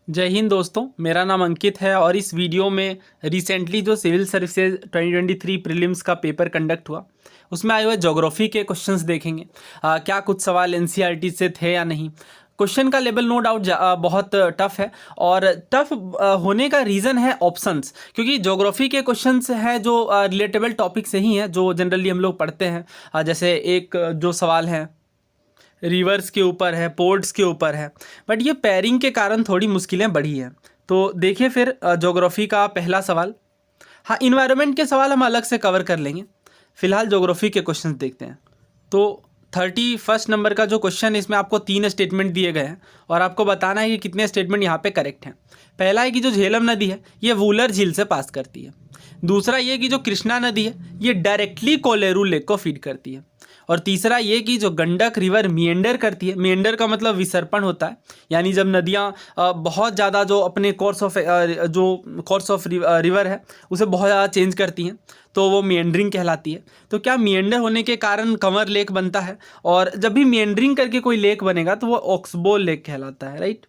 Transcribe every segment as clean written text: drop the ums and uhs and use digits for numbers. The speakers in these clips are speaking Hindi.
जय हिंद दोस्तों, मेरा नाम अंकित है और इस वीडियो में रिसेंटली जो सिविल सर्विसेज 2023 प्रीलिम्स का पेपर कंडक्ट हुआ उसमें आए हुए ज्योग्राफी के क्वेश्चंस देखेंगे। क्या कुछ सवाल एनसीईआरटी से थे या नहीं। क्वेश्चन का लेवल नो डाउट बहुत टफ है और टफ होने का रीज़न है ऑप्शंस, क्योंकि ज्योग्राफी के क्वेश्चंस हैं जो रिलेटेबल टॉपिक से ही हैं जो जनरली हम लोग पढ़ते हैं। जैसे एक जो सवाल है रिवर्स के ऊपर है, पोर्ट्स के ऊपर है, बट ये पेयरिंग के कारण थोड़ी मुश्किलें बढ़ी हैं। तो देखिए फिर ज्योग्राफी का पहला सवाल। हाँ, इन्वायरमेंट के सवाल हम अलग से कवर कर लेंगे, फिलहाल ज्योग्राफी के क्वेश्चन देखते हैं। तो 31 नंबर का जो क्वेश्चन है इसमें आपको 3 स्टेटमेंट दिए गए हैं और आपको बताना है कि कितने स्टेटमेंट यहाँ पे करेक्ट हैं। पहला है कि जो झेलम नदी है ये वूलर झील से पास करती है। दूसरा ये कि जो कृष्णा नदी है ये डायरेक्टली कोलेरू लेक को फीड करती है। और तीसरा ये कि जो गंडक रिवर मिएंडर करती है, मिएंडर का मतलब विसर्पण होता है, यानी जब नदियाँ बहुत ज़्यादा जो अपने कोर्स ऑफ रिवर है उसे बहुत ज़्यादा चेंज करती हैं तो वो मिएंडरिंग कहलाती है। तो क्या मिएंडर होने के कारण कंवर लेक बनता है, और जब भी मिएंडरिंग करके कोई लेक बनेगा तो वो ऑक्सबोल लेक कहलाता है, राइट।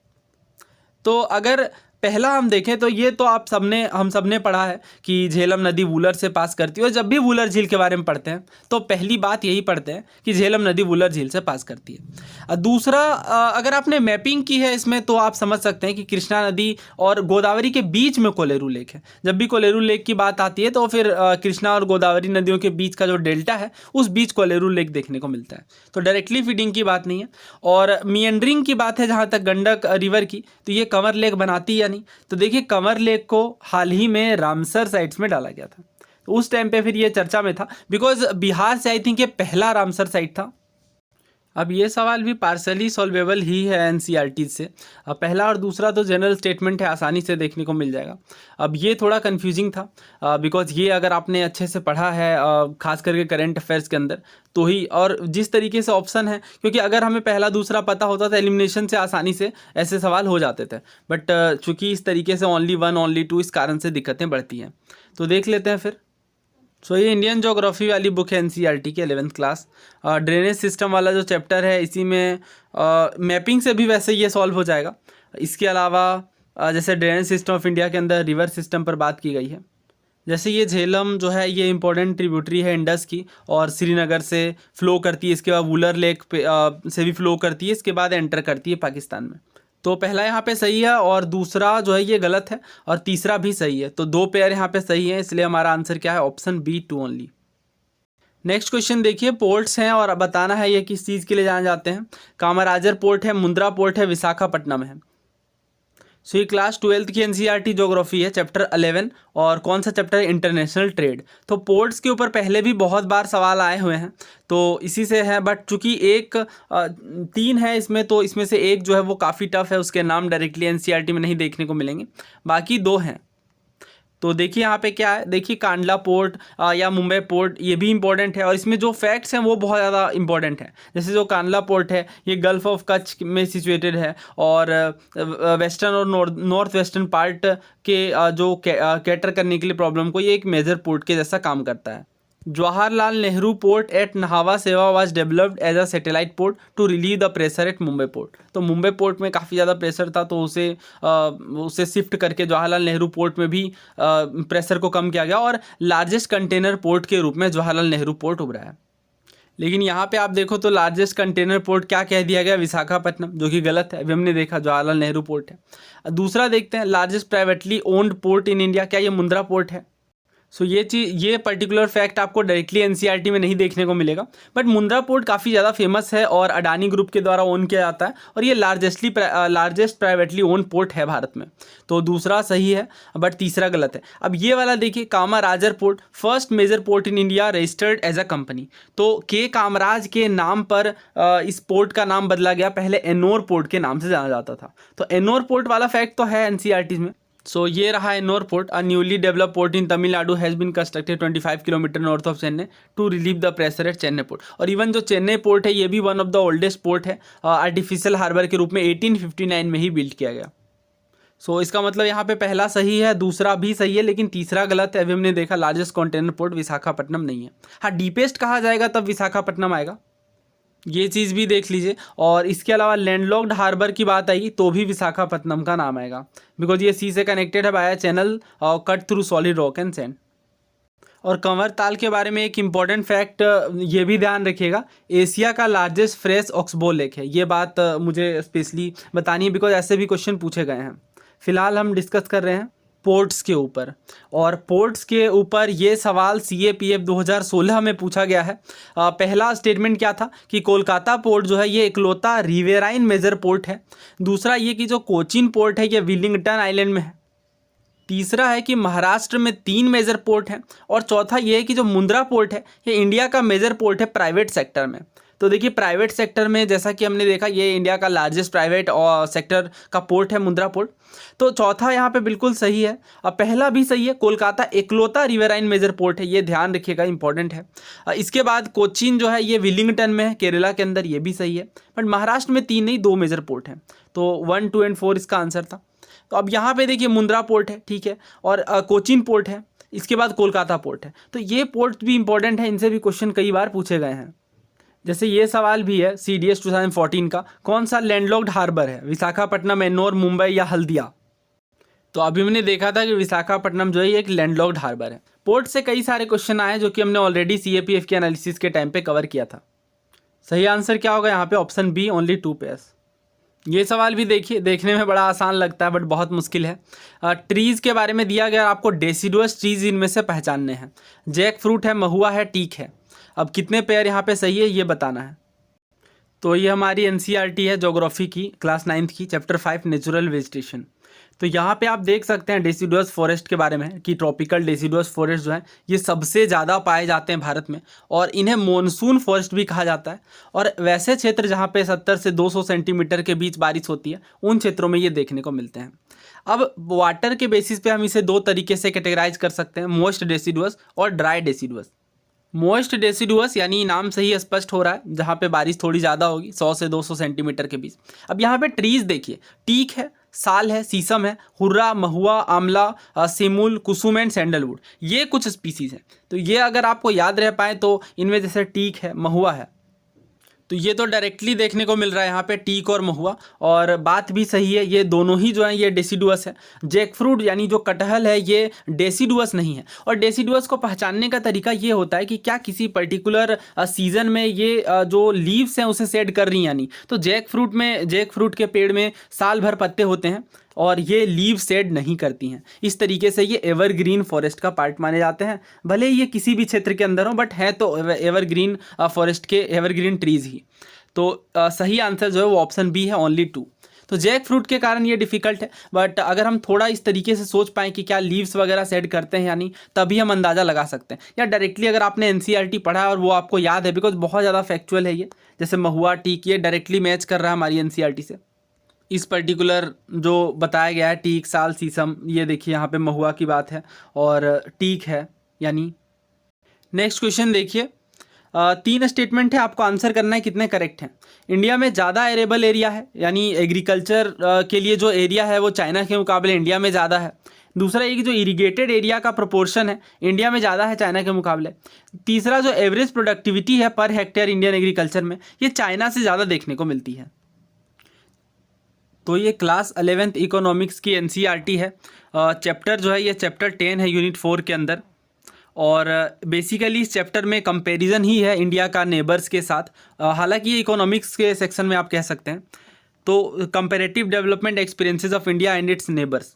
तो अगर पहला हम देखें तो ये तो हम सबने पढ़ा है कि झेलम नदी वूलर से पास करती है, और जब भी वूलर झील के बारे में पढ़ते हैं तो पहली बात यही पढ़ते हैं कि झेलम नदी वूलर झील से पास करती है। दूसरा, अगर आपने मैपिंग की है इसमें तो आप समझ सकते हैं कि कृष्णा नदी और गोदावरी के बीच में कोलेरू लेक है। जब भी कोलेरू लेक की बात आती है तो फिर कृष्णा और गोदावरी नदियों के बीच का जो डेल्टा है उस बीच कोलेरू लेक देखने को मिलता है। तो डायरेक्टली फीडिंग की बात नहीं है। और मिएंडरिंग की बात है जहाँ तक गंडक रिवर की, तो ये कंवर लेक बनाती है नहीं। तो देखिए, कंवर लेक को हाल ही में रामसर साइट्स में डाला गया था, तो उस टाइम पे फिर ये चर्चा में था बिकॉज बिहार से आई थिंक ये पहला रामसर साइट था। अब ये सवाल भी पार्सली सॉल्वेबल ही है एनसीईआरटी से। अब पहला और दूसरा तो जनरल स्टेटमेंट है, आसानी से देखने को मिल जाएगा। अब ये थोड़ा कंफ्यूजिंग था बिकॉज ये अगर आपने अच्छे से पढ़ा है खास करके करंट अफेयर्स के अंदर तो ही, और जिस तरीके से ऑप्शन है, क्योंकि अगर हमें पहला दूसरा पता होता तो एलिमिनेशन से आसानी से ऐसे सवाल हो जाते थे, बट चूँकि इस तरीके से ओनली 1 ओनली 2 इस कारण से दिक्कतें बढ़ती हैं। तो देख लेते हैं फिर। सो ये इंडियन ज्योग्राफी वाली बुक है एनसीईआरटी की 11th क्लास। ड्रेनेज सिस्टम वाला जो चैप्टर है इसी में मैपिंग से भी वैसे ये सॉल्व हो जाएगा। इसके अलावा जैसे ड्रेनेज सिस्टम ऑफ इंडिया के अंदर रिवर सिस्टम पर बात की गई है। जैसे ये झेलम जो है ये इंपॉर्टेंट ट्रिब्यूटरी है इंडस की और श्रीनगर से फ्लो करती है, इसके बाद वूलर लेक से भी फ्लो करती है, इसके बाद एंटर करती है पाकिस्तान में। तो पहला यहाँ पे सही है और दूसरा जो है ये गलत है और तीसरा भी सही है, तो 2 पेयर यहाँ पे सही है, इसलिए हमारा आंसर क्या है, option B 2 only. Next question देखिए, पोर्ट्स हैं और बताना है ये किस चीज़ के लिए जाने जाते हैं। कामराजर पोर्ट है, मुंद्रा पोर्ट है, विशाखापट्टनम है। सो ये क्लास 12th की एनसीईआरटी ज्योग्राफी है, चैप्टर 11, और कौन सा चैप्टर है, इंटरनेशनल ट्रेड। तो पोर्ट्स के ऊपर पहले भी बहुत बार सवाल आए हुए हैं तो इसी से है, बट चूंकि 3 है इसमें, तो इसमें से एक जो है वो काफ़ी टफ है, उसके नाम डायरेक्टली एनसीईआरटी में नहीं देखने को मिलेंगे, बाकी 2 हैं। तो देखिए यहाँ पे क्या है, देखिए कांडला पोर्ट या मुंबई पोर्ट ये भी इंपॉर्टेंट है और इसमें जो फैक्ट्स हैं वो बहुत ज़्यादा इंपॉर्टेंट है। जैसे जो कांडला पोर्ट है ये गल्फ ऑफ कच्छ में सिचुएटेड है और वेस्टर्न और नॉर्थ वेस्टर्न पार्ट के जो कैटर करने के लिए प्रॉब्लम को ये एक मेजर पोर्ट के जैसा काम करता है। Jawaharlal Nehru port at Nhava Sheva was developed as a satellite port to relieve the pressure at Mumbai port. तो मुंबई पोर्ट में काफ़ी ज़्यादा प्रेशर था तो उसे शिफ्ट करके जवाहरलाल नेहरू पोर्ट में भी प्रेशर को कम किया गया और लार्जेस्ट कंटेनर पोर्ट के रूप में जवाहरलाल नेहरू पोर्ट उभरा है। लेकिन यहाँ पे आप देखो तो लार्जेस्ट कंटेनर पोर्ट क्या कह दिया गया, विशाखापट्टनम, जो कि गलत है। अभी हमने देखा जवाहरलाल नेहरू पोर्ट है। दूसरा देखते हैं, largest privately owned port in India, क्या ये मुंद्रा पोर्ट है। सो ये पर्टिकुलर फैक्ट आपको डायरेक्टली एनसीईआरटी में नहीं देखने को मिलेगा, बट मुंद्रा पोर्ट काफ़ी ज़्यादा फेमस है और अडानी ग्रुप के द्वारा ओन किया जाता है और ये लार्जेस्ट प्राइवेटली ओन पोर्ट है भारत में। तो दूसरा सही है बट तीसरा गलत है। अब ये वाला देखिए, Kamarajar port first major port in India registered as a company. तो के कामराज के नाम पर इस पोर्ट का नाम बदला गया, पहले एनोर पोर्ट के नाम से जाना जाता था। तो एनोर पोर्ट वाला फैक्ट तो है एनसीईआरटी में। सो ये रहा Ennore port, a newly developed port in Tamil Nadu has been constructed 25 kilometre north of Chennai to relieve the pressure at Chennai port. और इवन जो चेन्नई पोर्ट है ये भी one of the oldest port है, आर्टिफिशियल हार्बर के रूप में 1859 में ही बिल्ड किया गया। सो इसका मतलब यहाँ पे पहला सही है, दूसरा भी सही है, लेकिन तीसरा गलत है। अभी हमने देखा लार्जेस्ट कंटेनर पोर्ट विशाखापट्टनम नहीं है। हाँ, डीपेस्ट कहा जाएगा तब विशाखापट्टनम आएगा। ये चीज़ भी देख लीजिए। और इसके अलावा लैंडलॉक्ड हार्बर की बात आएगी तो भी विशाखापट्टनम का नाम आएगा, बिकॉज ये सी से कनेक्टेड है by channel cut through solid rock and sand. और कंवर ताल के बारे में एक इम्पॉर्टेंट फैक्ट ये भी ध्यान रखिएगा, एशिया का लार्जेस्ट फ्रेश ऑक्सबो लेक है। ये बात मुझे स्पेशली बतानी है, बिकॉज ऐसे भी क्वेश्चन पूछे गए हैं। फिलहाल हम डिस्कस कर रहे हैं पोर्ट्स के ऊपर, और पोर्ट्स के ऊपर ये सवाल CAPF 2016 में पूछा गया है। पहला स्टेटमेंट क्या था कि कोलकाता पोर्ट जो है ये इकलौता रिवेराइन मेजर पोर्ट है। दूसरा ये कि जो कोचीन पोर्ट है ये विलिंगटन आइलैंड में है। तीसरा है कि महाराष्ट्र में 3 मेजर पोर्ट हैं। और चौथा ये है कि जो मुंद्रा पोर्ट है ये इंडिया का मेजर पोर्ट है प्राइवेट सेक्टर में। तो देखिए प्राइवेट सेक्टर में जैसा कि हमने देखा ये इंडिया का लार्जेस्ट प्राइवेट और सेक्टर का पोर्ट है मुंद्रा पोर्ट। तो चौथा यहाँ पे बिल्कुल सही है, और पहला भी सही है, कोलकाता इकलौता रिवराइन मेजर पोर्ट है, ये ध्यान रखिएगा, इंपॉर्टेंट है। इसके बाद कोचीन जो है ये विलिंगटन में है केरला के अंदर, ये भी सही है। बट महाराष्ट्र में 3 नहीं 2 मेजर पोर्ट हैं, तो 1, 2 एंड 4 इसका आंसर था। तो अब यहाँ पे देखिए मुंद्रा पोर्ट है, ठीक है, और कोचीन पोर्ट है, इसके बाद कोलकाता पोर्ट है। तो ये पोर्ट भी इंपॉर्टेंट है, इनसे भी क्वेश्चन कई बार पूछे गए हैं। जैसे ये सवाल भी है CDS 2014 का, कौन सा लैंडलॉक्ड हार्बर है, विशाखापट्टनम, एन्नोर, मुंबई या हल्दिया। तो अभी हमने देखा था कि विशाखापट्टनम जो है एक लैंडलॉक्ड हार्बर है। पोर्ट से कई सारे क्वेश्चन आए जो कि हमने ऑलरेडी CAPF के एनालिसिस के टाइम पे कवर किया था। सही आंसर क्या होगा यहाँ पे, ऑप्शन बी, ओनली 2 पेयर्स। ये सवाल भी देखिए, देखने में बड़ा आसान लगता है बट बहुत मुश्किल है। ट्रीज़ के बारे में दिया गया, आपको डेसिडुअस ट्रीज़ इनमें से पहचानने हैं। जैक फ्रूट है, महुआ है, टीक है। अब कितने पेयर यहाँ पे सही है ये बताना है। तो ये हमारी NCERT है ज्योग्राफी की, क्लास 9th की, चैप्टर 5 नेचुरल वेजिटेशन। तो यहाँ पे आप देख सकते हैं डेसिडुअस फॉरेस्ट के बारे में कि ट्रॉपिकल डेसिडुअस फॉरेस्ट जो है ये सबसे ज़्यादा पाए जाते हैं भारत में, और इन्हें मॉनसून फॉरेस्ट भी कहा जाता है। और वैसे क्षेत्र जहाँ पे 70 से 200 सेंटीमीटर के बीच बारिश होती है उन क्षेत्रों में ये देखने को मिलते हैं। अब वाटर के बेसिस पे हम इसे 2 तरीके से कैटेगराइज कर सकते हैं, मॉइस्ट डेसिडुअस और ड्राई डेसिडुअस। मॉइस्ट डेसिडुअस यानी नाम से ही स्पष्ट हो रहा है जहाँ पे बारिश थोड़ी ज़्यादा होगी, 100 से 200 सेंटीमीटर के बीच। अब यहाँ पे ट्रीज़ देखिए, टीक है, साल है, शीशम है, हुर्रा, महुआ, आंवला, सेमुल, कुसुम एंड सैंडलवुड, ये कुछ स्पीसीज़ हैं। तो ये अगर आपको याद रह पाए तो इनमें जैसे टीक है, महुआ है, तो ये तो डायरेक्टली देखने को मिल रहा है यहाँ पे टीक और महुआ, और बात भी सही है, ये दोनों ही जो है ये डेसिडुअस है। जैक फ्रूट यानी जो कटहल है ये डेसिडुअस नहीं है। और डेसिडुअस को पहचानने का तरीका ये होता है कि क्या किसी पर्टिकुलर सीजन में ये जो लीव्स हैं उसे शेड कर रही हैं यानी। तो जैक फ्रूट के पेड़ में साल भर पत्ते होते हैं और ये लीव शेड नहीं करती हैं। इस तरीके से ये एवरग्रीन फॉरेस्ट का पार्ट माने जाते हैं, भले ही ये किसी भी क्षेत्र के अंदर हो, बट है तो एवरग्रीन फॉरेस्ट के एवरग्रीन ट्रीज ही। तो सही आंसर जो है वो ऑप्शन बी है, ओनली 2। तो जैक फ्रूट के कारण ये डिफिकल्ट है, बट अगर हम थोड़ा इस तरीके से सोच पाएँ कि क्या लीव्स वगैरह शेड करते हैं यानी, तभी हम अंदाज़ा लगा सकते हैं। या डायरेक्टली अगर आपने NCERT पढ़ा है और वो आपको याद है, बिकॉज बहुत ज़्यादा फैक्चुअल है ये, जैसे महुआ, टीक, ये डायरेक्टली मैच कर रहा है हमारी NCERT से। इस पर्टिकुलर जो बताया गया है टीक, साल, शीशम, ये देखिए यहाँ पे महुआ की बात है और टीक है यानी। नेक्स्ट क्वेश्चन देखिए, 3 स्टेटमेंट है, आपको आंसर करना है कितने करेक्ट हैं। इंडिया में ज़्यादा एरेबल एरिया है यानी एग्रीकल्चर के लिए जो एरिया है वो चाइना के मुकाबले इंडिया में ज़्यादा है। दूसरा ये कि जो इरीगेटेड एरिया का प्रोपोर्शन है इंडिया में ज़्यादा है चाइना के मुकाबले। तीसरा जो एवरेज प्रोडक्टिविटी है पर हेक्टेयर इंडियन एग्रीकल्चर में, ये चाइना से ज़्यादा देखने को मिलती है। तो ये क्लास 11th इकोनॉमिक्स की NCERT है। चैप्टर जो है ये चैप्टर 10 है यूनिट 4 के अंदर, और बेसिकली इस चैप्टर में कंपैरिजन ही है इंडिया का नेबर्स के साथ। हालांकि ये इकोनॉमिक्स के सेक्शन में आप कह सकते हैं। तो comparative development experiences of India and it's neighbours.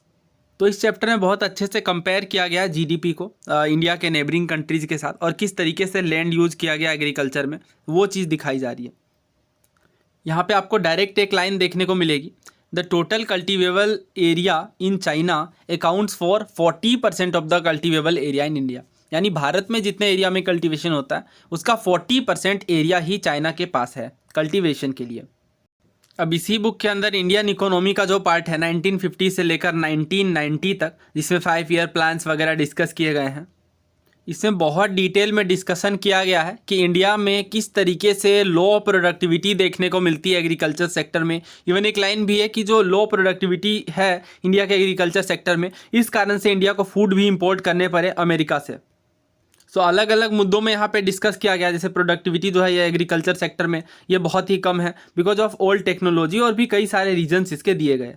तो इस चैप्टर में बहुत अच्छे से कंपेयर किया गया है GDP को इंडिया के नेबरिंग कंट्रीज़ के साथ, और किस तरीके से लैंड यूज किया गया एग्रीकल्चर में वो चीज़ दिखाई जा रही है। यहाँ पे आपको डायरेक्ट एक लाइन देखने को मिलेगी, the total cultivable area in China accounts for 40% of the cultivable area in India. यानी भारत में जितने एरिया में कल्टीवेशन होता है उसका 40% एरिया ही चाइना के पास है कल्टीवेशन के लिए। अब इसी बुक के अंदर इंडियन इकोनॉमी का जो पार्ट है 1950 से लेकर 1990 तक, जिसमें 5 ईयर प्लान्स वगैरह डिस्कस किए गए हैं, इसमें बहुत डिटेल में डिस्कशन किया गया है कि इंडिया में किस तरीके से लो प्रोडक्टिविटी देखने को मिलती है एग्रीकल्चर सेक्टर में। इवन एक लाइन भी है कि जो लो प्रोडक्टिविटी है इंडिया के एग्रीकल्चर सेक्टर में, इस कारण से इंडिया को फूड भी इंपोर्ट करने पड़े अमेरिका से। सो अलग अलग मुद्दों में यहाँ पे डिस्कस किया गया, जैसे प्रोडक्टिविटी जो है ये एग्रीकल्चर सेक्टर में ये बहुत ही कम है बिकॉज ऑफ ओल्ड टेक्नोलॉजी, और भी कई सारे रीजन्स इसके दिए गए।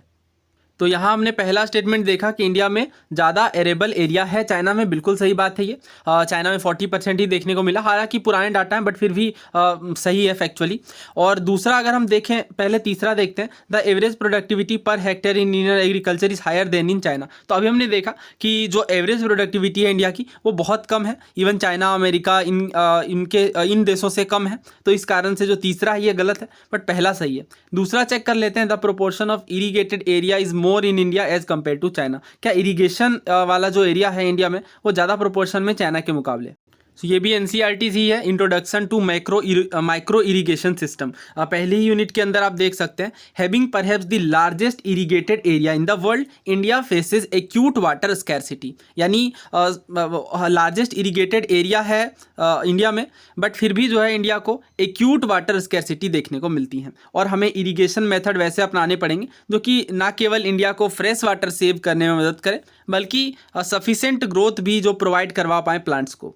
तो यहाँ हमने पहला स्टेटमेंट देखा कि इंडिया में ज़्यादा एरेबल एरिया है चाइना में, बिल्कुल सही बात है ये। चाइना में 40% ही देखने को मिला, हालांकि पुराने डाटा हैं बट फिर भी सही है फैक्चुअली। और दूसरा अगर हम देखें, पहले तीसरा देखते हैं, the average productivity per hectare in Indian agriculture is higher than in China. तो अभी हमने देखा कि जो एवरेज प्रोडक्टिविटी है इंडिया की वो बहुत कम है, इवन चाइना अमेरिका इन देशों से कम है। तो इस कारण से जो तीसरा है ये गलत है, बट पहला सही है। दूसरा चेक कर लेते हैं, the proportion of irrigated area is more in India as compare to China. क्या इरीगेशन वाला जो एरिया है इंडिया में वो ज़्यादा प्रोपोर्शन में चाइना के मुकाबले। तो ये भी एनसीईआरटी ही है, introduction to micro irrigation system. पहली ही यूनिट के अंदर आप देख सकते हैं, having perhaps the largest irrigated area in the world, India faces acute water scarcity. यानी लार्जेस्ट इरीगेटेड एरिया है इंडिया में, बट फिर भी जो है इंडिया को एक्यूट वाटर स्कैरसिटी देखने को मिलती है। और हमें इरीगेशन मेथड वैसे अपनाने पड़ेंगे जो कि ना केवल इंडिया को फ्रेश वाटर सेव करने में मदद करें, बल्कि सफिशेंट ग्रोथ भी जो प्रोवाइड करवा पाएँ प्लांट्स को।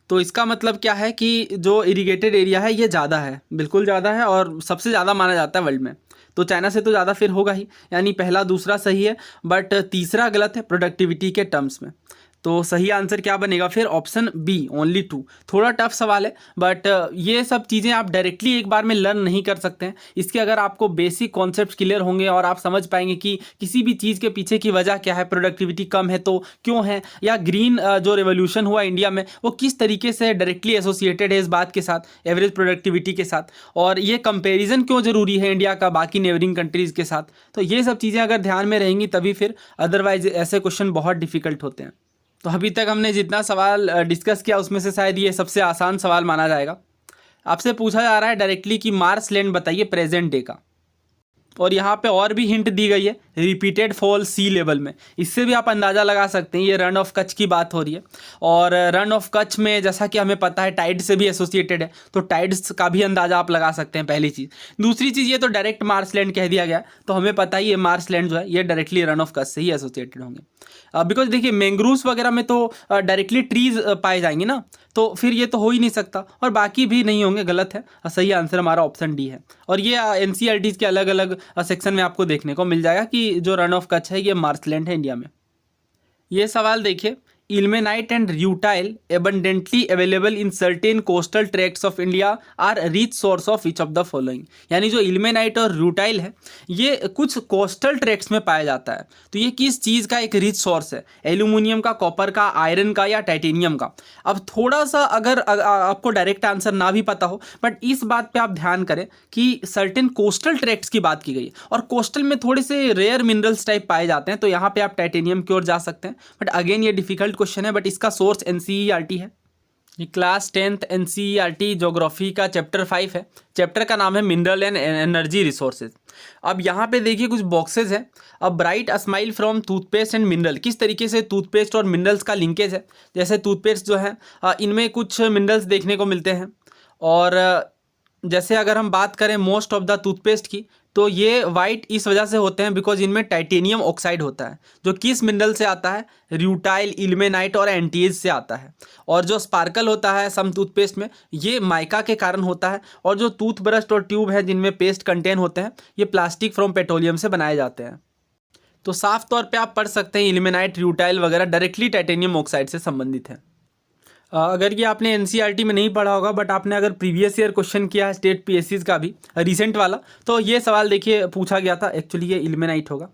तो इसका मतलब क्या है कि जो इरीगेटेड एरिया है ये ज़्यादा है, बिल्कुल ज़्यादा है, और सबसे ज़्यादा माना जाता है वर्ल्ड में। तो चाइना से तो ज़्यादा फिर होगा ही, यानी पहला दूसरा सही है, बट तीसरा गलत है प्रोडक्टिविटी के टर्म्स में। तो सही आंसर क्या बनेगा फिर, ऑप्शन बी ओनली 2। थोड़ा टफ सवाल है, बट ये सब चीज़ें आप डायरेक्टली एक बार में लर्न नहीं कर सकते हैं। इसके अगर आपको बेसिक कॉन्सेप्ट क्लियर होंगे और आप समझ पाएंगे कि किसी भी चीज़ के पीछे की वजह क्या है, प्रोडक्टिविटी कम है तो क्यों है, या ग्रीन जो रेवोल्यूशन हुआ इंडिया में वो किस तरीके से डायरेक्टली एसोसिएटेड है इस बात के साथ, एवरेज प्रोडक्टिविटी के साथ, और ये कंपेरिजन क्यों ज़रूरी है इंडिया का बाकी नेबरिंग कंट्रीज़ के साथ। तो ये सब चीज़ें अगर ध्यान में रहेंगी तभी फिर, अदरवाइज ऐसे क्वेश्चन बहुत डिफिकल्ट होते हैं। तो अभी तक हमने जितना सवाल डिस्कस किया उसमें से शायद ये सबसे आसान सवाल माना जाएगा। आपसे पूछा जा रहा है डायरेक्टली कि मार्स लैंड बताइए प्रेजेंट डे का, और यहाँ पे और भी हिंट दी गई है, रिपीटेड फॉल सी लेवल में। इससे भी आप अंदाज़ा लगा सकते हैं ये रन ऑफ कच्छ की बात हो रही है, और रन ऑफ कच्छ में जैसा कि हमें पता है टाइड से भी एसोसिएटेड है, तो टाइड्स का भी अंदाज़ा आप लगा सकते हैं, पहली चीज़। दूसरी चीज़, ये तो डायरेक्ट मार्स लैंड कह दिया गया, तो हमें पता ही ये मार्स लैंड जो है ये डायरेक्टली रन ऑफ कच्छ से ही एसोसिएटेड होंगे। बिकॉज देखिए मैंग्रोव्स वगैरह में तो डायरेक्टली ट्रीज पाए जाएंगे ना, तो फिर ये तो हो ही नहीं सकता, और बाकी भी नहीं होंगे, गलत है। सही आंसर हमारा ऑप्शन डी है। और ये एनसीईआरटीज़ के अलग अलग सेक्शन में आपको देखने को मिल जाएगा कि जो रन ऑफ कच्छ है ये मार्सलैंड है इंडिया में। ये सवाल देखिए, ilmenite and rutile abundantly available in certain coastal tracts of India are rich source of each of the following। यानी जो ilmenite और rutile है ये कुछ कोस्टल ट्रैक्ट्स में पाया जाता है, तो ये किस चीज़ का एक रिच सोर्स है, एल्यूमिनियम का, कॉपर का, आयरन का, या टाइटेनियम का। अब थोड़ा सा अगर आपको डायरेक्ट आंसर ना भी पता हो, बट इस बात पे आप ध्यान करें कि सर्टेन कोस्टल ट्रैक्ट्स की बात की गई है, और कोस्टल में थोड़े से रेयर मिनरल्स टाइप पाए जाते हैं, तो यहाँ पे आप टाइटेनियम की ओर जा सकते हैं। बट अगेन ये डिफिकल्ट क्वेश्चन है, बट इसका सोर्स एनसीईआरटी है। ये क्लास 10th एनसीईआरटी ज्योग्राफी का चैप्टर 5 है। चैप्टर का नाम है मिनरल एंड एनर्जी रिसोर्सेज। अब यहाँ पे देखिए कुछ बॉक्सेज है। अब bright smile from toothpaste and mineral, किस तरीके से टूथपेस्ट और मिनरल्स का लिंकेज है। जैसे टूथपेस्ट जो है इनमें कुछ मिनरल्स देखने को मिलते हैं, और जैसे अगर हम बात करें मोस्ट ऑफ द टूथपेस्ट की, तो ये वाइट इस वजह से होते हैं बिकॉज इनमें टाइटेनियम ऑक्साइड होता है, जो किस मिनरल से आता है, र्यूटाइल, इल्मेनाइट और एंटीज से आता है। और जो स्पार्कल होता है सम टूथपेस्ट में, ये माइका के कारण होता है। और जो टूथब्रश और ट्यूब है जिनमें पेस्ट कंटेन होते हैं, ये प्लास्टिक फ्रॉम पेट्रोलियम से बनाए जाते हैं। तो साफ तौर पे आप पढ़ सकते हैं इल्मेनाइट, र्यूटाइल वगैरह डायरेक्टली टाइटेनियम ऑक्साइड से संबंधित है। अगर ये आपने एनसीईआरटी में नहीं पढ़ा होगा, बट आपने अगर प्रीवियस ईयर क्वेश्चन किया है स्टेट पीएससीज का भी रिसेंट वाला, तो ये सवाल देखिए पूछा गया था। एक्चुअली ये इल्मेनाइट होगा।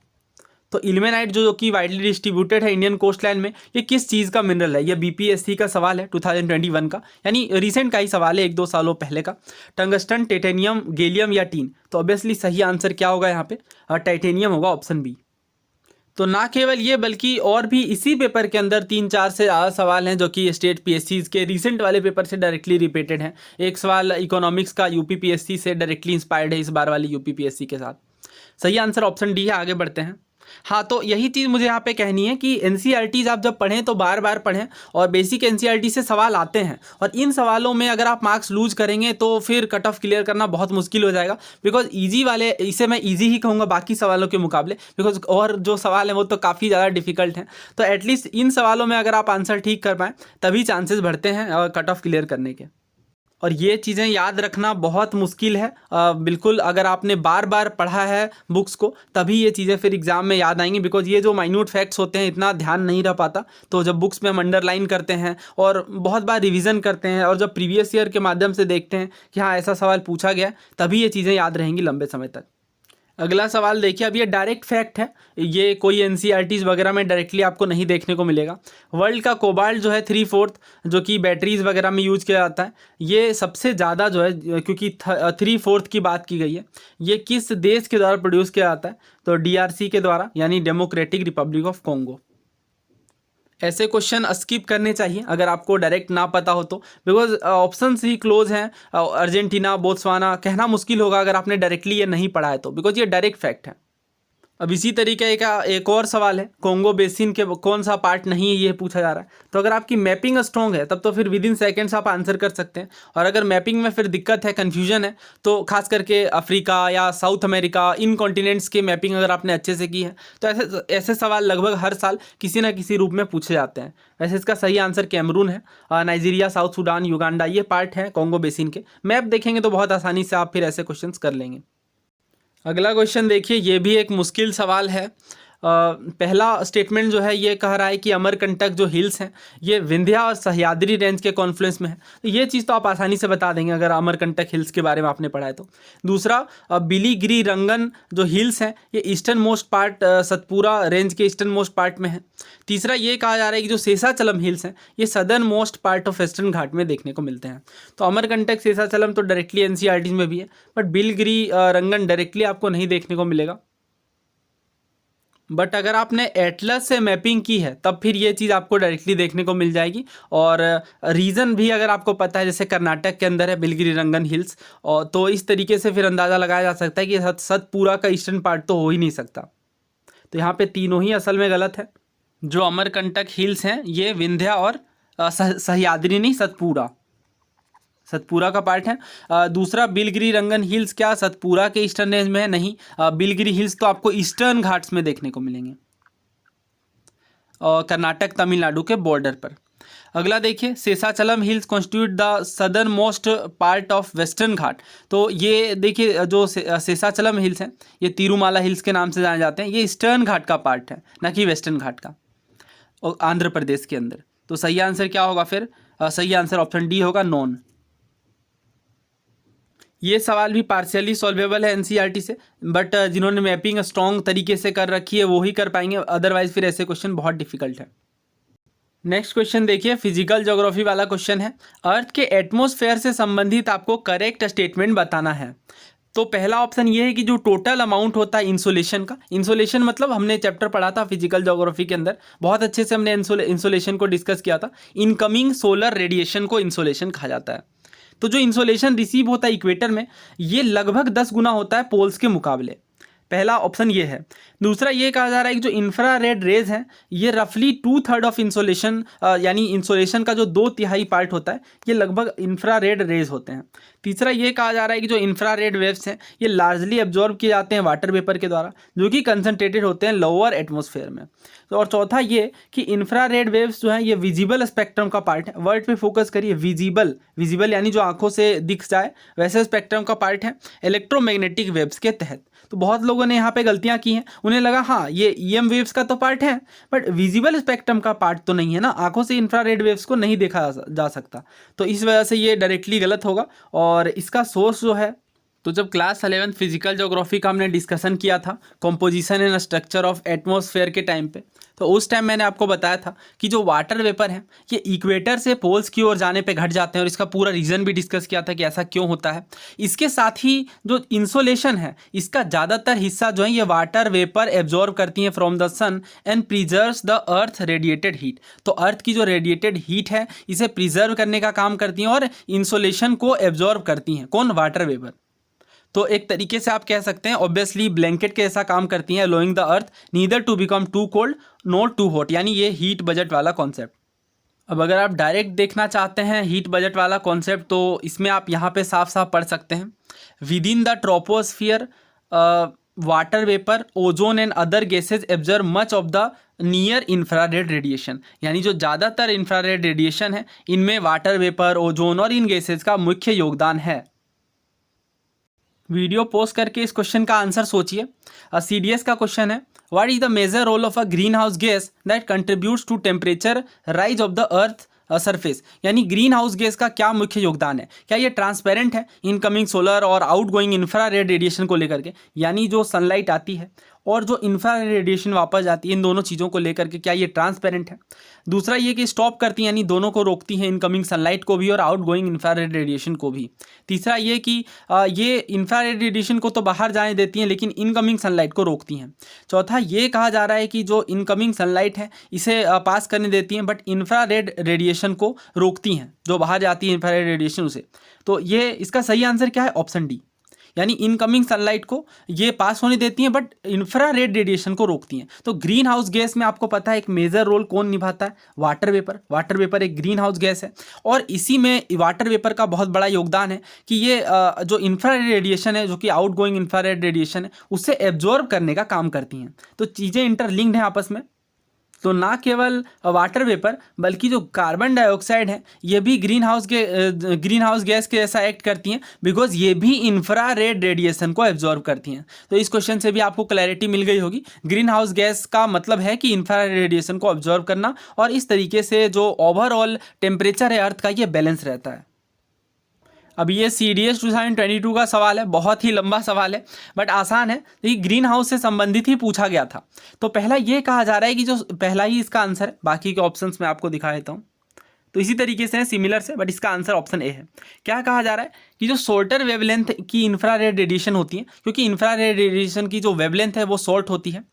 तो इल्मेनाइट जो कि वाइडली डिस्ट्रीब्यूटेड है इंडियन कोस्ट लाइन में, ये किस चीज़ का मिनरल है। ये बीपीएससी का सवाल है 2021 का, यानी रिसेंट का ही सवाल है, 1-2 सालों पहले का। टंगस्टन, टाइटेनियम, गैलियम या टीन। तो ऑब्वियसली सही आंसर क्या होगा यहाँ पे, टाइटेनियम होगा, ऑप्शन बी। तो ना केवल ये बल्कि और भी इसी पेपर के अंदर 3-4 से ज़्यादा सवाल हैं जो कि स्टेट पीएससीज के रिसेंट वाले पेपर से डायरेक्टली रिपीटेड हैं। एक सवाल इकोनॉमिक्स का यूपीपीएससी से डायरेक्टली इंस्पायर्ड है इस बार वाली यूपीपीएससी के साथ। सही आंसर ऑप्शन डी है। आगे बढ़ते हैं। हाँ, तो यही चीज़ मुझे यहाँ पे कहनी है कि एनसीईआरटीज़ आप जब पढ़ें तो बार बार पढ़ें, और बेसिक एनसीईआरटी से सवाल आते हैं, और इन सवालों में अगर आप मार्क्स लूज करेंगे तो फिर कट ऑफ क्लियर करना बहुत मुश्किल हो जाएगा। बिकॉज ईजी वाले, इसे मैं ईजी ही कहूँगा बाकी सवालों के मुकाबले, बिकॉज और जो सवाल हैं वो तो काफ़ी ज़्यादा डिफिकल्ट हैं। तो एटलीस्ट इन सवालों में अगर आप आंसर ठीक कर पाएँ तभी चांसेस बढ़ते हैं कट ऑफ क्लियर करने के। और ये चीज़ें याद रखना बहुत मुश्किल है। बिल्कुल अगर आपने बार बार पढ़ा है बुक्स को तभी ये चीज़ें फिर एग्ज़ाम में याद आएंगी, बिकॉज ये जो माइन्यूट फैक्ट्स होते हैं इतना ध्यान नहीं रह पाता। तो जब बुक्स में हम अंडरलाइन करते हैं और बहुत बार रिवीजन करते हैं और जब प्रीवियस ईयर के माध्यम से देखते हैं कि हाँ ऐसा सवाल पूछा गया है, तभी ये चीज़ें याद रहेंगी लंबे समय तक। अगला सवाल देखिए, अब ये डायरेक्ट फैक्ट है, ये कोई एनसीईआरटीज़ वगैरह में डायरेक्टली आपको नहीं देखने को मिलेगा। वर्ल्ड का कोबाल्ट जो है 3/4 जो कि बैटरीज़ वगैरह में यूज किया जाता है, ये सबसे ज़्यादा जो है, क्योंकि 3/4 की बात की गई है, ये किस देश के द्वारा प्रोड्यूस किया जाता है? तो DRC के द्वारा, यानी डेमोक्रेटिक रिपब्लिक ऑफ कॉन्गो। ऐसे क्वेश्चन स्किप करने चाहिए अगर आपको डायरेक्ट ना पता हो तो, बिकॉज ऑप्शंस ही क्लोज हैं। अर्जेंटीना, बोत्सवाना कहना मुश्किल होगा अगर आपने डायरेक्टली ये नहीं पढ़ा है तो, बिकॉज ये डायरेक्ट फैक्ट है। अब इसी तरीके का एक और सवाल है, कोंगो बेसिन के कौन सा पार्ट नहीं है ये पूछा जा रहा है। तो अगर आपकी मैपिंग स्ट्रॉन्ग है तब तो फिर विद इन सेकेंड्स आप आंसर कर सकते हैं, और अगर मैपिंग में फिर दिक्कत है, कन्फ्यूजन है, तो खास करके अफ्रीका या साउथ अमेरिका, इन कॉन्टिनेंट्स की मैपिंग अगर आपने अच्छे से की है तो ऐसे सवाल लगभग हर साल किसी न किसी रूप में पूछे जाते हैं। वैसे इसका सही आंसर कैमरून है। नाइजीरिया, साउथ सूडान, युगांडा ये पार्ट है कोंगो बेसिन के। मैप देखेंगे तो बहुत आसानी से आप फिर ऐसे क्वेश्चन कर लेंगे। अगला क्वेश्चन देखिए, ये भी एक मुश्किल सवाल है। पहला स्टेटमेंट जो है ये कह रहा है कि अमरकंटक जो हिल्स हैं ये विंध्या और सह्याद्री रेंज के कॉन्फ्लुएंस में है। तो ये चीज़ तो आप आसानी से बता देंगे अगर अमरकंटक हिल्स के बारे में आपने पढ़ा है तो। दूसरा, बिलीगिरी रंगन जो हिल्स हैं ये eastern most part, Satpura range के ईस्टर्न मोस्ट पार्ट में है। तीसरा, ये कहा जा रहा है कि जो शेषाचलम हिल्स हैं ये southernmost part of western Ghat में देखने को मिलते हैं। तो अमरकंटक, शेषाचलम तो डायरेक्टली एनसीईआरटी में भी है, बट बिलीगिरी रंगन डायरेक्टली आपको नहीं देखने को मिलेगा। बट अगर आपने एटलस से मैपिंग की है तब फिर ये चीज़ आपको डायरेक्टली देखने को मिल जाएगी। और रीज़न भी अगर आपको पता है, जैसे कर्नाटक के अंदर है बिलीगिरी रंगन हिल्स, और तो इस तरीके से फिर अंदाज़ा लगाया जा सकता है कि सतपुरा का ईस्टर्न पार्ट तो हो ही नहीं सकता। तो यहाँ पे तीनों ही असल में गलत है। जो अमरकंटक हिल्स हैं ये विंध्या और सह्याद्री नहीं, सतपुरा का पार्ट है। दूसरा, बिलगिरी रंगन हिल्स क्या सतपुरा के ईस्टर्न रेंज में है? नहीं, बिलगिरी हिल्स तो आपको ईस्टर्न घाट्स में देखने को मिलेंगे, और कर्नाटक तमिलनाडु के बॉर्डर पर। अगला देखिए, Seshachalam hills constitute the southernmost part of western Ghat. तो ये देखिए, जो शेषाचलम हिल्स हैं ये तिरुमाला हिल्स के नाम से जाने जाते हैं, ये ईस्टर्न घाट का पार्ट है, ना कि वेस्टर्न घाट का, और आंध्र प्रदेश के अंदर। तो सही आंसर क्या होगा फिर? सही आंसर ऑप्शन डी होगा, नॉन। ये सवाल भी पार्शियली सॉल्वेबल है एनसीईआरटी से, बट जिन्होंने मैपिंग स्ट्रॉन्ग तरीके से कर रखी है वो ही कर पाएंगे, अदरवाइज फिर ऐसे क्वेश्चन बहुत डिफिकल्ट है। नेक्स्ट क्वेश्चन देखिए, फिजिकल ज्योग्राफी वाला क्वेश्चन है। अर्थ के एटमॉस्फेयर से संबंधित आपको करेक्ट स्टेटमेंट बताना है। तो पहला ऑप्शन ये है कि जो टोटल अमाउंट होता है इंसोलेशन का, इंसोलेशन मतलब हमने चैप्टर पढ़ा था फिजिकल ज्योग्राफी के अंदर, बहुत अच्छे से हमने इंसोलेशन को डिस्कस किया था। इनकमिंग सोलर रेडिएशन को इंसोलेशन कहा जाता है। तो जो इंसोलेशन रिसीव होता है इक्वेटर में, ये लगभग 10 गुना होता है पोल्स के मुकाबले। पहला ऑप्शन ये है। दूसरा, ये कहा जा रहा है कि जो इंफ्रारेड रेज हैं ये रफली 2/3 ऑफ इंसोलेशन, यानी इंसोलेशन का जो 2/3 पार्ट होता है ये लगभग इंफ्रारेड रेज होते हैं। तीसरा, ये कहा जा रहा है कि जो इंफ्रारेड वेव्स हैं ये लार्जली एब्जॉर्ब किए जाते हैं वाटर वेपर के द्वारा, जो कि कंसनट्रेटेड होते हैं लोअर एटमॉस्फेयर में। तो और चौथा ये कि इंफ्रारेड वेव्स जो हैं ये विजिबल स्पेक्ट्रम का पार्ट है। वर्ड पे फोकस करिए, विजिबल यानी जो आंखों से दिख जाए वैसे स्पेक्ट्रम का पार्ट है इलेक्ट्रोमैग्नेटिक वेव्स के तहत। तो बहुत लोगों ने यहाँ पे गलतियाँ की हैं, उन्हें लगा हाँ ये EM वेव्स का तो पार्ट है बट विजिबल स्पेक्ट्रम का पार्ट तो नहीं है ना, आंखों से इंफ्रारेड वेव्स को नहीं देखा जा सकता। तो इस वजह से ये डायरेक्टली गलत होगा। और इसका सोर्स जो है, तो जब क्लास 11 फिजिकल ज्योग्राफी का हमने डिस्कशन किया था composition and structure of atmosphere के टाइम पे, तो उस टाइम मैंने आपको बताया था कि जो वाटर वेपर है ये इक्वेटर से पोल्स की ओर जाने पे घट जाते हैं, और इसका पूरा रीज़न भी डिस्कस किया था कि ऐसा क्यों होता है। इसके साथ ही जो इंसोलेशन है इसका ज़्यादातर हिस्सा जो है ये वाटर वेपर एब्जॉर्ब करती हैं from the sun and preserves the earth radiated heat. तो अर्थ की जो रेडिएटेड हीट है इसे प्रिजर्व करने का काम करती हैं और इंसोलेशन को एब्जॉर्ब करती हैं। कौन? Water vapour. तो एक तरीके से आप कह सकते हैं ऑब्वियसली ब्लैंकेट के ऐसा काम करती हैं, allowing the earth neither to become too cold nor too hot, यानी ये हीट बजट वाला कॉन्सेप्ट। अब अगर आप डायरेक्ट देखना चाहते हैं हीट बजट वाला कॉन्सेप्ट, तो इसमें आप यहाँ पे साफ साफ पढ़ सकते हैं, with in the troposphere water vapour ozone and other gases एब्जर्व much of the near infrared radiation, यानी जो ज़्यादातर इंफ्रारेड रेडिएशन है इनमें वाटर वेपर, ओजोन और इन गैसेज का मुख्य योगदान है। वीडियो पोस्ट करके इस क्वेश्चन का आंसर सोचिए। CDS का क्वेश्चन है, what is the major role of a green house gas that contributes to temperature rise of the earth surface, यानी ग्रीन हाउस गैस का क्या मुख्य योगदान है। क्या ये ट्रांसपेरेंट है इनकमिंग सोलर और आउटगोइंग इंफ्रारेड रेडिएशन को लेकर के, यानी जो सनलाइट आती है और जो इंफ्रारेड रेडिएशन वापस जाती है इन दोनों चीज़ों को लेकर के क्या ये ट्रांसपेरेंट है। दूसरा ये कि स्टॉप करती हैं, यानी दोनों को रोकती हैं, इनकमिंग सनलाइट को भी और आउटगोइंग इंफ्रारेड रेडिएशन को भी। तीसरा ये कि ये इंफ्रारेड रेडिएशन को तो बाहर जाने देती हैं लेकिन इनकमिंग सनलाइट को रोकती हैं। चौथा ये कहा जा रहा है कि जो इनकमिंग सनलाइट है इसे पास करने देती हैं बट इंफ्रारेड रेडिएशन को रोकती हैं, जो बाहर जाती है इंफ्रारेड रेडिएशन उसे। तो ये इसका सही आंसर क्या है, ऑप्शन डी, यानी इनकमिंग सनलाइट को ये पास होने देती हैं बट इंफ्रारेड रेडिएशन को रोकती हैं। तो ग्रीन हाउस गैस में आपको पता है एक मेजर रोल कौन निभाता है, वाटर वेपर। वाटर वेपर एक ग्रीन हाउस गैस है और इसी में वाटर वेपर का बहुत बड़ा योगदान है कि ये जो इंफ्रारेड रेडिएशन है, जो कि आउटगोइंग इंफ्रारेड रेडिएशन है, उससे एब्जॉर्ब करने का काम करती हैं। तो चीज़ें इंटरलिंक्ड हैं आपस में। तो ना केवल वाटर वेपर बल्कि जो कार्बन डाइऑक्साइड है ये भी ग्रीन हाउस गैस के जैसा एक्ट करती हैं, बिकॉज ये भी इंफ्रारेड रेडिएशन को एब्जॉर्ब करती हैं। तो इस क्वेश्चन से भी आपको क्लैरिटी मिल गई होगी, ग्रीन हाउस गैस का मतलब है कि इंफ्रारेड रेडिएशन को एब्जॉर्ब करना, और इस तरीके से जो ओवरऑल टेम्परेचर है अर्थ का ये बैलेंस रहता है। अब ये CDS 2022 का सवाल है, बहुत ही लंबा सवाल है बट आसान है, ये ग्रीन हाउस से संबंधित ही पूछा गया था। तो पहला ये कहा जा रहा है कि जो पहला ही इसका आंसर है, बाकी के ऑप्शंस मैं आपको दिखा देता हूँ। तो इसी तरीके से है सिमिलर से, बट इसका आंसर ऑप्शन ए है। क्या कहा जा रहा है कि जो शॉर्टर वेवलेंथ की इंफ्रारेड रेडिएशन होती है, क्योंकि इंफ्रारेड रेडिएशन की जो वेवलेंथ है वो शॉर्ट होती है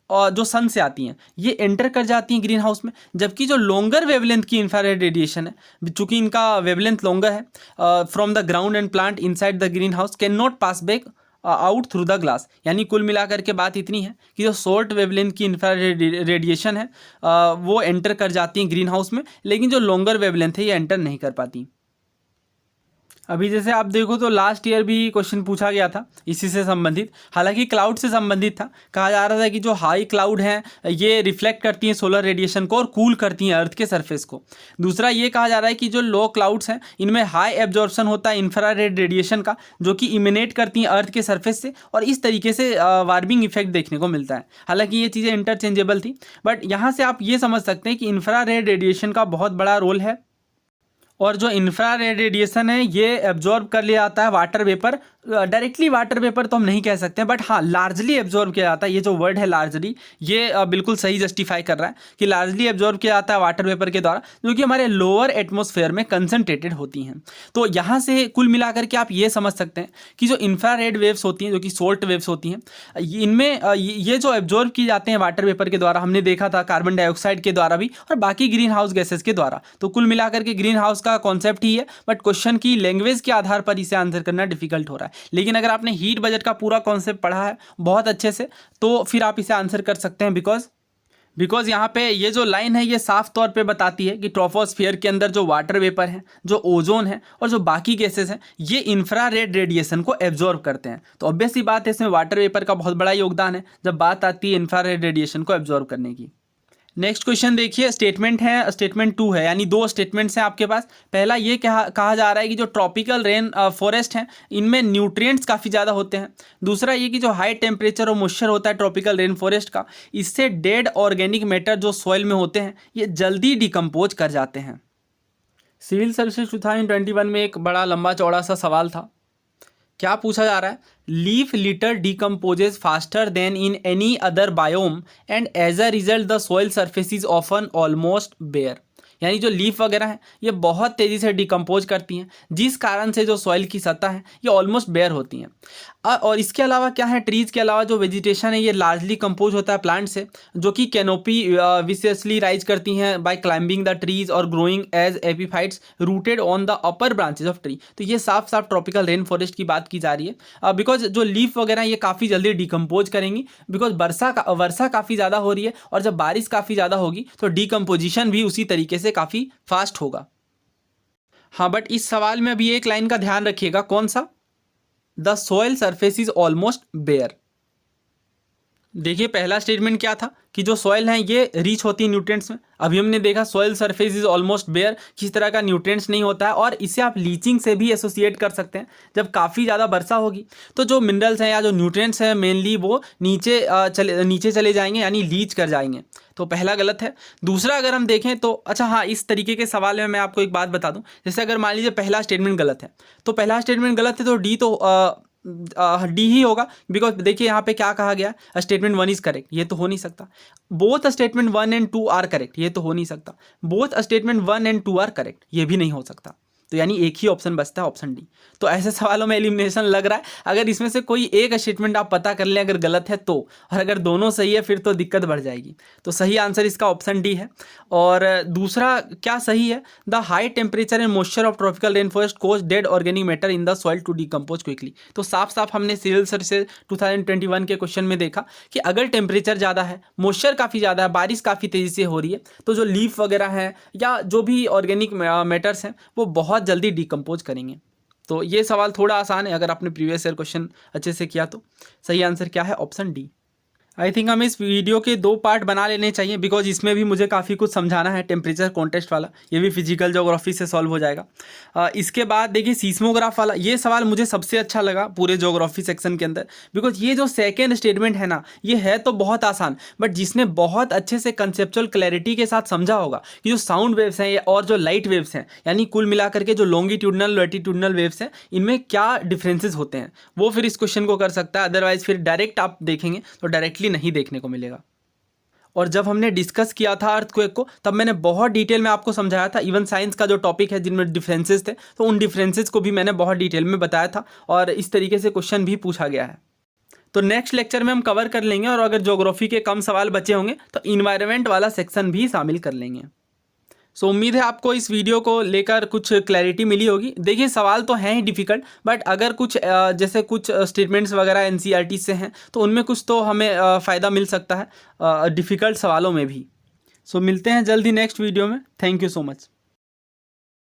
और जो सन से आती हैं ये एंटर कर जाती हैं ग्रीन हाउस में, जबकि जो लॉन्गर वेवलेंथ की इंफ्रारेड रेडिएशन है, चूंकि इनका वेवलेंथ लॉन्गर है from the ground and plant inside the green house can not pass back out through the glass, यानी कुल मिलाकर के बात इतनी है कि जो शॉर्ट वेवलेंथ की इंफ्रारेड रेडिएशन है वो एंटर कर जाती हैं ग्रीन हाउस में, लेकिन जो लॉन्गर वेवलेंथ है ये एंटर नहीं कर पाती। अभी जैसे आप देखो तो लास्ट ईयर भी क्वेश्चन पूछा गया था इसी से संबंधित, हालांकि क्लाउड से संबंधित था। कहा जा रहा था कि जो हाई क्लाउड हैं ये रिफ्लेक्ट करती हैं सोलर रेडिएशन को और कूल करती हैं अर्थ के सरफेस को। दूसरा ये कहा जा रहा है कि जो लो क्लाउड्स हैं इनमें हाई एब्जॉर्प्शन होता है इंफ्रारेड रेडिएशन का, जो कि इमिनेट करती हैं अर्थ के सरफेस से, और इस तरीके से वार्मिंग इफेक्ट देखने को मिलता है। हालांकि ये चीज़ें इंटरचेंजेबल थी, बट यहाँ से आप ये समझ सकते हैं कि इंफ्रारेड रेडिएशन का बहुत बड़ा रोल है, और जो इंफ्रारेड रेडिएशन है ये एब्जॉर्ब कर लिया जाता है water vapour. Directly water vapour तो हम नहीं कह सकते, बट हाँ लार्जली एब्जॉर्ब किया जाता है। ये जो वर्ड है लार्जली, ये बिल्कुल सही जस्टिफाई कर रहा है कि लार्जली एब्जॉर्ब किया जाता है वाटर वेपर के द्वारा, जो कि हमारे लोअर एटमॉस्फेयर में कंसनट्रेटेड होती हैं। तो यहाँ से कुल मिलाकर के आप ये समझ सकते हैं कि जो इंफ्रारेड वेव्स होती हैं, जो कि सोल्ट वेव्स होती हैं, इनमें ये जो एब्जॉर्ब किए जाते हैं वाटर वेपर के द्वारा, हमने देखा था कार्बन डाइऑक्साइड के द्वारा भी और बाकी ग्रीन हाउस गैसेस के द्वारा। तो कुल मिलाकर के ग्रीन हाउस का कॉन्सेप्ट ही है, बट क्वेश्चन की लैंग्वेज के आधार पर इसे आंसर करना डिफिकल्ट हो रहा है। लेकिन अगर आपने हीट बजट का पूरा कॉन्सेप्ट पढ़ा है बहुत अच्छे से, तो फिर आप इसे आंसर कर सकते हैं, बिकॉज यहाँ पे ये जो लाइन है ये साफ तौर पे बताती है कि ट्रोपोस्फियर के अंदर जो वाटर वेपर है, जो ओजोन है और जो बाकी गैसेस हैं, ये इंफ्रारेड रेडिएशन को एब्जॉर्ब करते हैं। तो ऑब्वियस सी बात है इसमें वाटर वेपर का बहुत बड़ा योगदान है जब बात आती है इंफ्रारेड रेडिएशन को एब्जॉर्ब करने की। नेक्स्ट क्वेश्चन देखिए, स्टेटमेंट है, स्टेटमेंट 2 है, यानी 2 स्टेटमेंट्स हैं आपके पास। पहला ये कहा जा रहा है कि जो ट्रॉपिकल रेन फॉरेस्ट हैं इनमें न्यूट्रिएंट्स काफ़ी ज़्यादा होते हैं। दूसरा ये कि जो हाई टेम्परेचर और मॉइस्चर होता है ट्रॉपिकल रेन फॉरेस्ट का, इससे डेड ऑर्गेनिक मैटर जो सॉइल में होते हैं ये जल्दी डिकम्पोज कर जाते हैं। सिविल सर्विसेज 2021 में एक बड़ा लंबा चौड़ा सा सवाल था। क्या पूछा जा रहा है, leaf litter decomposes faster than in any other biome and as a result the soil surface is often almost bare, यानी जो लीफ वगैरह है ये बहुत तेज़ी से डिकम्पोज करती हैं, जिस कारण से जो सॉइल की सतह है ये ऑलमोस्ट बेयर होती हैं। और इसके अलावा क्या है, ट्रीज़ के अलावा जो वेजिटेशन है ये लार्जली कंपोज होता है प्लांट से, जो कि कैनोपी विशेषली राइज करती हैं बाय क्लाइंबिंग द ट्रीज और growing as epiphytes rooted on the upper branches of tree. तो ये साफ साफ ट्रॉपिकल रेन फॉरेस्ट की बात की जा रही है, बिकॉज जो लीफ वगैरह ये काफ़ी जल्दी डिकम्पोज करेंगी, बिकॉज वर्षा काफ़ी ज़्यादा हो रही है, और जब बारिश काफ़ी ज़्यादा होगी तो डिकम्पोजिशन भी उसी तरीके से काफ़ी फास्ट होगा। हाँ, बट इस सवाल में अभी एक लाइन का ध्यान रखिएगा, कौन सा, the soil surface is almost bare. देखिए पहला स्टेटमेंट क्या था कि जो सॉइल है ये रिच होती है न्यूट्रिएंट्स में। अभी हमने देखा soil surface is almost bare, किस तरह का न्यूट्रिएंट्स नहीं होता है, और इसे आप लीचिंग से भी एसोसिएट कर सकते हैं। जब काफ़ी ज़्यादा वर्षा होगी तो जो मिनरल्स हैं या जो न्यूट्रिएंट्स हैं मेनली वो नीचे चले जाएंगे, यानी लीच कर जाएंगे। तो पहला गलत है। दूसरा अगर हम देखें तो अच्छा हाँ, इस तरीके के सवाल में मैं आपको एक बात बता दूं, जैसे अगर मान लीजिए पहला स्टेटमेंट गलत है, तो पहला स्टेटमेंट गलत है तो डी तो डी ही होगा, बिकॉज देखिए यहाँ पे क्या कहा गया, स्टेटमेंट 1 इज करेक्ट, ये तो हो नहीं सकता। Both statement 1 and 2 are correct, ये तो हो नहीं सकता। Both statement 1 and 2 are correct, ये भी नहीं हो सकता। तो यानी एक ही ऑप्शन बचता है, ऑप्शन डी। तो ऐसे सवालों में एलिमिनेशन लग रहा है। अगर इसमें से कोई एक स्टेटमेंट आप पता कर लें अगर गलत है तो, और अगर दोनों सही है फिर तो दिक्कत बढ़ जाएगी। तो सही आंसर इसका ऑप्शन डी है। और दूसरा क्या सही है, the high temperature and moisture of tropical rain forest cause dead organic matter in the soil to decompose quickly. तो साफ साफ हमने सिविल सर्विसेज 2021 के क्वेश्चन में देखा कि अगर टेम्परेचर ज़्यादा है, मॉइस्चर काफ़ी ज़्यादा है, बारिश काफ़ी तेज़ी से हो रही है, तो जो लीफ वगैरह है या जो भी ऑर्गेनिक मैटर्स हैं वो बहुत जल्दी डिकम्पोज करेंगे। तो ये सवाल थोड़ा आसान है, अगर आपने प्रीवियस ईयर क्वेश्चन अच्छे से किया तो। सही आंसर क्या है, ऑप्शन डी। आई थिंक हमें इस वीडियो के 2 पार्ट बना लेने चाहिए, बिकॉज इसमें भी मुझे काफ़ी कुछ समझाना है। टेम्परेचर कॉन्टेस्ट वाला ये भी फिजिकल ज्योग्राफी से सॉल्व हो जाएगा। इसके बाद देखिए सीस्मोग्राफ वाला, ये सवाल मुझे सबसे अच्छा लगा पूरे ज्योग्राफी सेक्शन के अंदर, बिकॉज ये जो सेकेंड स्टेटमेंट है ना, ये है तो बहुत आसान, बट जिसने बहुत अच्छे से कंसेप्चुअल क्लैरिटी के साथ समझा होगा कि जो साउंड वेव्स हैं और जो लाइट वेव्स हैं, यानी कुल मिलाकर के जो लॉन्गिट्यूडनल लैटिट्यूडनल वेव्स हैं, इनमें क्या डिफरेंसेस होते हैं, वो फिर इस क्वेश्चन को कर सकता है। अदरवाइज फिर डायरेक्ट आप देखेंगे तो डायरेक्टली नहीं देखने को मिलेगा। और जब हमने डिस्कस किया था अर्थक्वेक को, तब मैंने बहुत डिटेल में आपको समझाया था। इवन साइंस का जो टॉपिक है जिनमें डिफरेंसेस थे, तो उन डिफरेंसेस को भी मैंने बहुत डिटेल में बताया था, और इस तरीके से क्वेश्चन भी पूछा गया है। तो नेक्स्ट लेक्चर में हम कवर कर लेंगे, और अगर ज्योग्राफी के कम सवाल बचे होंगे तो इन्वायरमेंट वाला सेक्शन भी शामिल कर लेंगे। सो उम्मीद है आपको इस वीडियो को लेकर कुछ क्लैरिटी मिली होगी। देखिए सवाल तो हैं ही डिफ़िकल्ट, बट अगर कुछ जैसे कुछ स्टेटमेंट्स वगैरह एनसीईआरटी से हैं तो उनमें कुछ तो हमें फ़ायदा मिल सकता है डिफ़िकल्ट सवालों में भी। सो मिलते हैं जल्दी नेक्स्ट वीडियो में। Thank you so much.